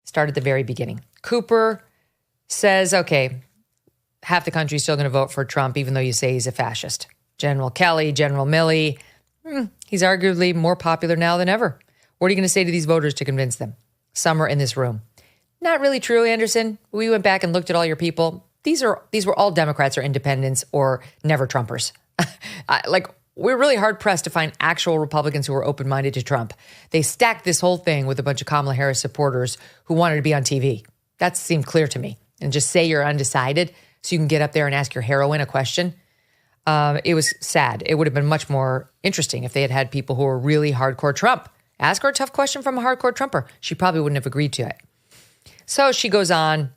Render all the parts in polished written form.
start at the very beginning. Cooper says, okay, half the country's still going to vote for Trump, even though you say he's a fascist. General Kelly, General Millie, he's arguably more popular now than ever. What are you going to say to these voters to convince them? Some are in this room. Not really true, Anderson. We went back and looked at all your people. These were all Democrats or independents or never Trumpers. We're really hard pressed to find actual Republicans who were open-minded to Trump. They stacked this whole thing with a bunch of Kamala Harris supporters who wanted to be on TV. That seemed clear to me. And just say you're undecided so you can get up there and ask your heroine a question. It was sad. It would have been much more interesting if they had had people who were really hardcore Trump. Ask her a tough question from a hardcore Trumper. She probably wouldn't have agreed to it. So she goes on,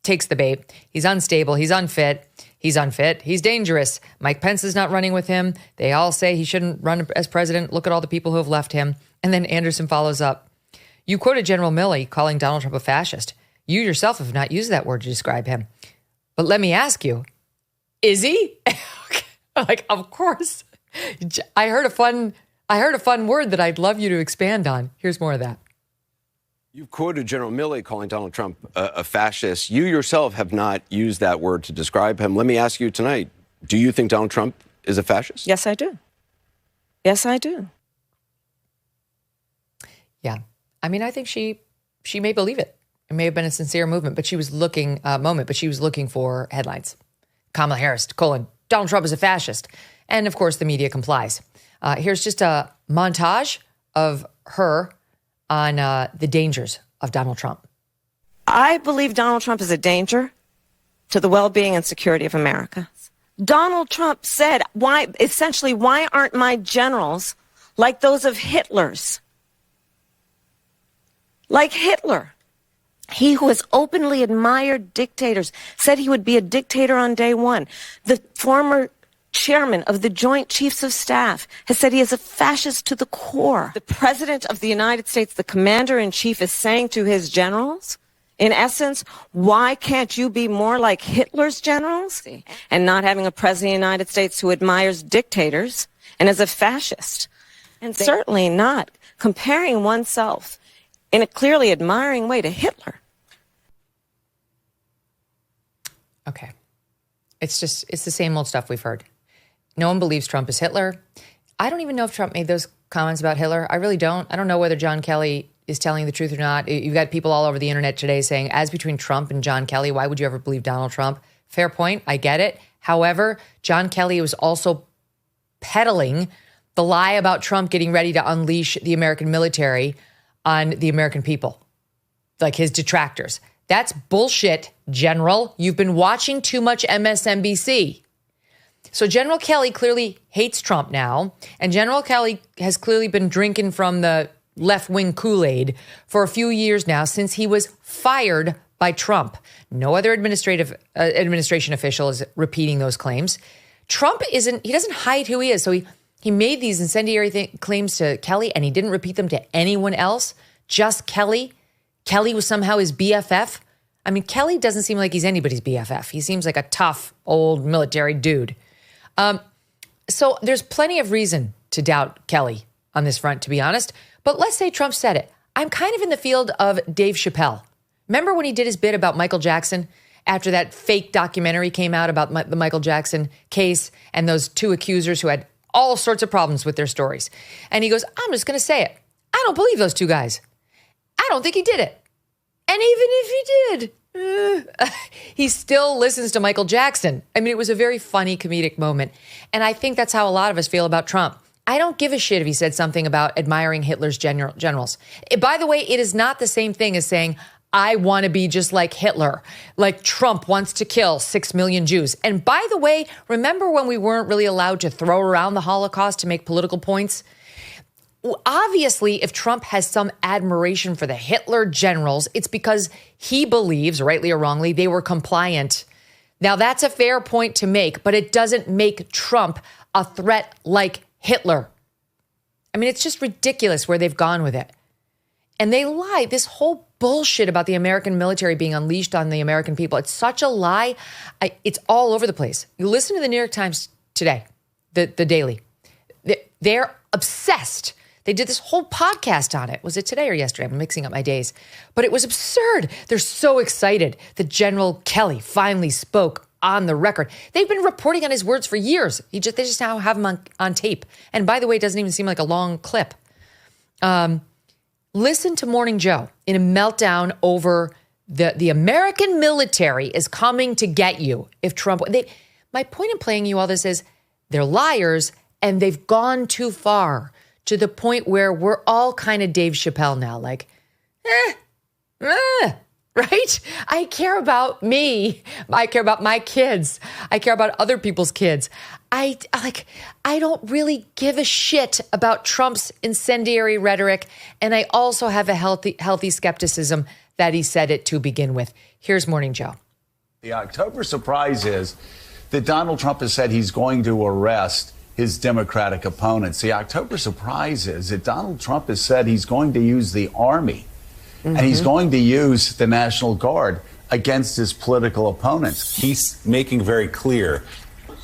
takes the bait. He's unstable. He's unfit. He's dangerous. Mike Pence is not running with him. They all say he shouldn't run as president. Look at all the people who have left him. And then Anderson follows up. You quoted General Millie calling Donald Trump a fascist. You yourself have not used that word to describe him. But let me ask you, is he? Of course. I heard a fun word that I'd love you to expand on. Here's more of that. You've quoted General Millie calling Donald Trump a fascist. You yourself have not used that word to describe him. Let me ask you tonight, do you think Donald Trump is a fascist? Yes, I do. Yes, I do. Yeah. I mean, I think she may believe it. It may have been a sincere movement, but she was looking for headlines. Kamala Harris, Donald Trump is a fascist. And of course, the media complies. Here's just a montage of her on the dangers of Donald Trump. I believe Donald Trump is a danger to the well-being and security of America. Donald Trump said, why aren't my generals like those of Hitler's? Like Hitler. He who has openly admired dictators, said he would be a dictator on day one. The former chairman of the Joint Chiefs of Staff has said he is a fascist to the core. The president of the United States, the commander-in-chief, is saying to his generals, in essence, why can't you be more like Hitler's generals? And not having a president of the United States who admires dictators and is a fascist. And certainly not comparing oneself in a clearly admiring way to Hitler. Okay. It's the same old stuff we've heard. No one believes Trump is Hitler. I don't even know if Trump made those comments about Hitler. I really don't. I don't know whether John Kelly is telling the truth or not. You've got people all over the internet today saying, as between Trump and John Kelly, why would you ever believe Donald Trump? Fair point. I get it. However, John Kelly was also peddling the lie about Trump getting ready to unleash the American military on the American people, like his detractors. That's bullshit, General. You've been watching too much MSNBC. So General Kelly clearly hates Trump now, and General Kelly has clearly been drinking from the left-wing Kool-Aid for a few years now since he was fired by Trump. No other administration official is repeating those claims. Trump he doesn't hide who he is. So he made these incendiary claims to Kelly, and he didn't repeat them to anyone else, just Kelly. Kelly was somehow his BFF. I mean, Kelly doesn't seem like he's anybody's BFF. He seems like a tough, old military dude. So there's plenty of reason to doubt Kelly on this front, to be honest. But let's say Trump said it. I'm kind of in the field of Dave Chappelle. Remember when he did his bit about Michael Jackson after that fake documentary came out about the Michael Jackson case and those two accusers who had all sorts of problems with their stories? And he goes, I'm just going to say it. I don't believe those two guys. I don't think he did it. And even if he did, he still listens to Michael Jackson. I mean, it was a very funny comedic moment. And I think that's how a lot of us feel about Trump. I don't give a shit if he said something about admiring Hitler's generals. By the way, it is not the same thing as saying, I want to be just like Hitler, like Trump wants to kill 6 million Jews. And by the way, remember when we weren't really allowed to throw around the Holocaust to make political points? Obviously, if Trump has some admiration for the Hitler generals, it's because he believes, rightly or wrongly, they were compliant. Now, that's a fair point to make, but it doesn't make Trump a threat like Hitler. I mean, it's just ridiculous where they've gone with it. And they lie. This whole bullshit about the American military being unleashed on the American people, it's such a lie. It's all over the place. You listen to the New York Times today, the Daily. They're obsessed They did this whole podcast on it. Was it today or yesterday? I'm mixing up my days. But it was absurd. They're so excited that General Kelly finally spoke on the record. They've been reporting on his words for years. They just now have him on tape. And by the way, it doesn't even seem like a long clip. Listen to Morning Joe in a meltdown over the American military is coming to get you if Trump... My point in playing you all this is they're liars and they've gone too far to the point where we're all kind of Dave Chappelle now, like, right? I care about me. I care about my kids. I care about other people's kids. I don't really give a shit about Trump's incendiary rhetoric. And I also have a healthy skepticism that he said it to begin with. Here's Morning Joe. The October surprise is that Donald Trump has said he's going to arrest his Democratic opponents. The October surprise is that Donald Trump has said he's going to use the Army and he's going to use the National Guard against his political opponents. He's making very clear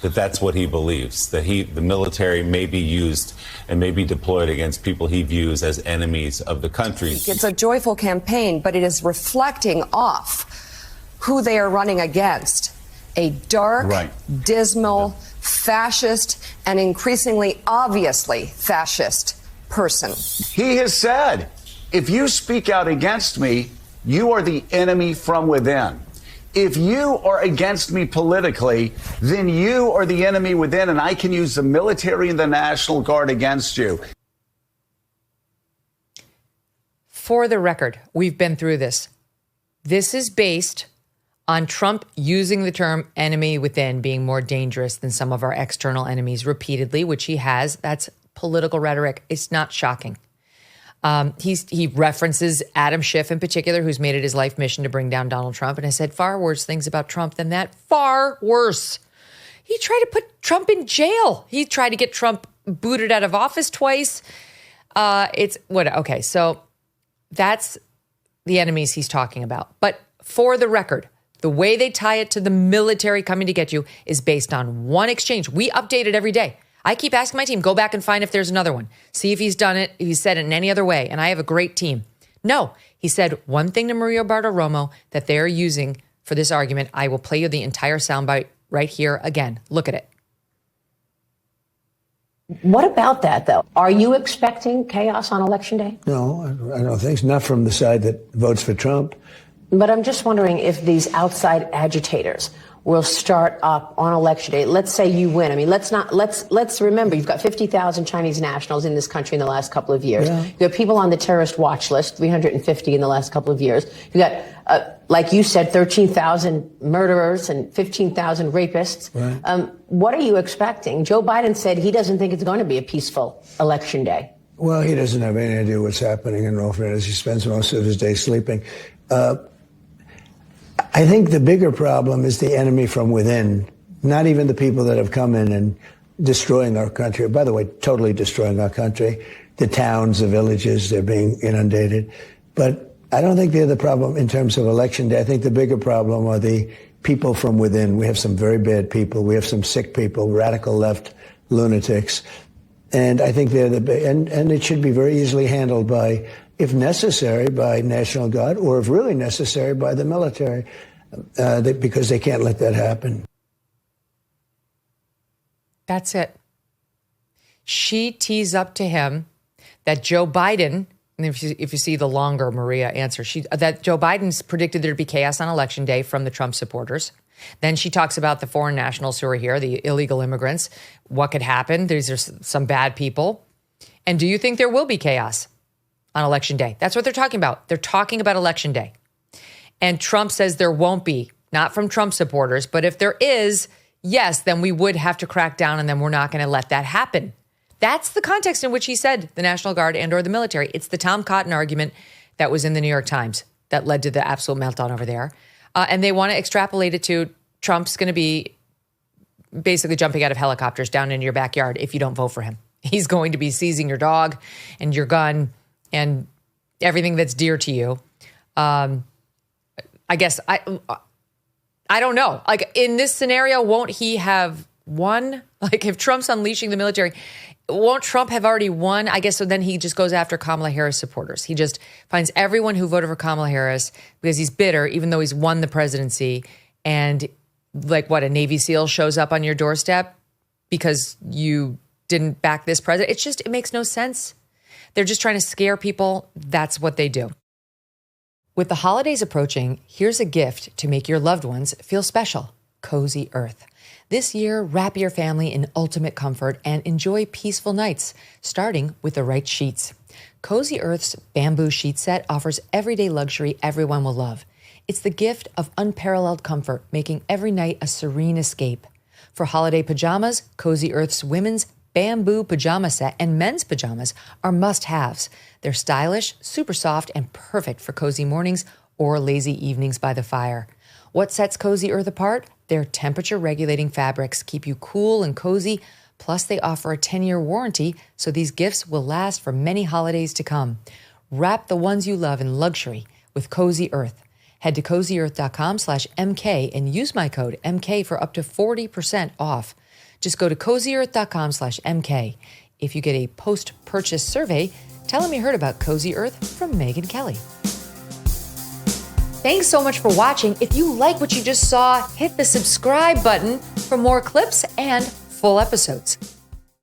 that that's what he believes, that the military may be used and may be deployed against people he views as enemies of the country. It's a joyful campaign, but it is reflecting off who they are running against. A dark, dismal, fascist, and increasingly obviously fascist person. He has said, if you speak out against me, you are the enemy from within. If you are against me politically, then you are the enemy within, and I can use the military and the National Guard against you. For the record, we've been through this. This is based on Trump using the term enemy within being more dangerous than some of our external enemies repeatedly, which he has. That's political rhetoric. It's not shocking. He references Adam Schiff in particular, who's made it his life mission to bring down Donald Trump, and has said far worse things about Trump than that. Far worse. He tried to put Trump in jail. He tried to get Trump booted out of office twice. Okay, so that's the enemies he's talking about. But for the record, the way they tie it to the military coming to get you is based on one exchange. We update it every day. I keep asking my team, go back and find if there's another one. See if he's done it, if he's said it in any other way. And I have a great team. No, he said one thing to Maria Bartiromo that they're using for this argument. I will play you the entire soundbite right here again. Look at it. What about that, though? Are you expecting chaos on Election Day? No, I don't think so. Not from the side that votes for Trump. But I'm just wondering if these outside agitators will start up on Election Day. Let's say you win. I mean, let's remember, you've got 50,000 Chinese nationals in this country in the last couple of years. Yeah. You have people on the terrorist watch list, 350 in the last couple of years. You got, like you said, 13,000 murderers and 15,000 rapists. Right. What are you expecting? Joe Biden said he doesn't think it's going to be a peaceful Election Day. Well, he doesn't have any idea what's happening in all fairness. He spends most of his day sleeping. I think the bigger problem is the enemy from within, not even the people that have come in and destroying our country. By the way, totally destroying our country. The towns, the villages, they're being inundated. But I don't think they're the problem in terms of Election Day. I think the bigger problem are the people from within. We have some very bad people. We have some sick people, radical left lunatics. And I think they're and it should be very easily handled by, if necessary, by National Guard, or if really necessary, by the military, because they can't let that happen. That's it. She tees up to him that Joe Biden, and if you see the longer Maria answer, that Joe Biden's predicted there'd be chaos on Election Day from the Trump supporters. Then she talks about the foreign nationals who are here, the illegal immigrants. What could happen? These are some bad people. And do you think there will be chaos on Election Day? That's what they're talking about. They're talking about Election Day. And Trump says there won't be, not from Trump supporters, but if there is, yes, then we would have to crack down, and then we're not going to let that happen. That's the context in which he said the National Guard and or the military. It's the Tom Cotton argument that was in the New York Times that led to the absolute meltdown over there. And they want to extrapolate it to Trump's going to be basically jumping out of helicopters down into your backyard if you don't vote for him. He's going to be seizing your dog and your gun and everything that's dear to you. I guess I don't know. Like in this scenario, won't he have won? Like if Trump's unleashing the military, won't Trump have already won? I guess so then he just goes after Kamala Harris supporters. He just finds everyone who voted for Kamala Harris because he's bitter, even though he's won the presidency. And like what, a Navy SEAL shows up on your doorstep because you didn't back this president. It makes no sense. They're just trying to scare people. That's what they do. With the holidays approaching, here's a gift to make your loved ones feel special. Cozy Earth. This year, wrap your family in ultimate comfort and enjoy peaceful nights, starting with the right sheets. Cozy Earth's bamboo sheet set offers everyday luxury everyone will love. It's the gift of unparalleled comfort, making every night a serene escape. For holiday pajamas, Cozy Earth's women's bamboo pajama set and men's pajamas are must-haves. They're stylish, super soft, and perfect for cozy mornings or lazy evenings by the fire. What sets Cozy Earth apart? Their temperature-regulating fabrics keep you cool and cozy, plus they offer a 10-year warranty, so these gifts will last for many holidays to come. Wrap the ones you love in luxury with Cozy Earth. Head to cozyearth.com/MK and use my code MK for up to 40% off. Just go to cozyearth.com/MK. If you get a post-purchase survey, tell them you heard about Cozy Earth from Megyn Kelly. Thanks so much for watching. If you like what you just saw, hit the subscribe button for more clips and full episodes.